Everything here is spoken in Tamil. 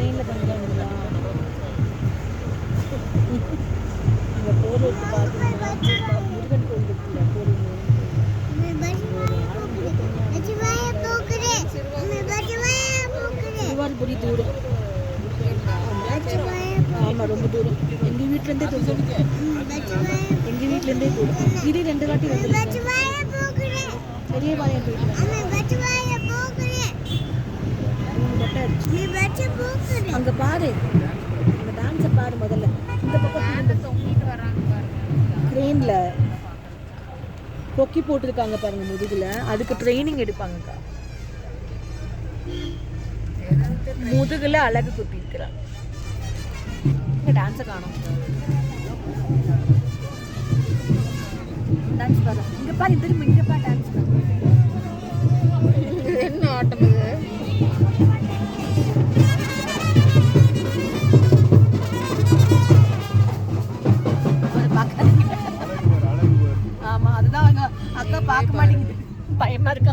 ட்ரெயினில் பண்ணுறாங்களா? இங்கே போகிறதுக்கு பார்த்தீங்கன்னா முருகன் கோயில் இருக்குல்ல, போகிறீங்க திருவாரூர்புரி தூரம். ஆமாம், ரொம்ப தூரம். எங்கள் வீட்டிலேருந்தே தூரம். எங்கள் வீட்டிலேருந்தே தூரம். இது 2 வாட்டி வந்து பெரிய பாளையம் போயிட்டு அங்கே பாரு, அந்த டான்ஸை பாரு முதல்ல. இந்த பக்கம் ட்ரெயினில் கொக்கி போட்டிருக்காங்க பாருங்க முதுகில், அதுக்கு ட்ரைனிங் எடுப்பாங்கக்கா. முதுகுல அழகு குத்தி இருக்கிறாங்க. இங்கே டான்ஸை காணும். டான்ஸ் பாரு, இங்கே பாரு, திரும்ப இங்கே பாரு, டான்ஸ் என்ன ஆட்டம் இது? ஆமா, அதுதான் அக்கா பார்க்க மாட்டேங்குது, பயமா இருக்கா?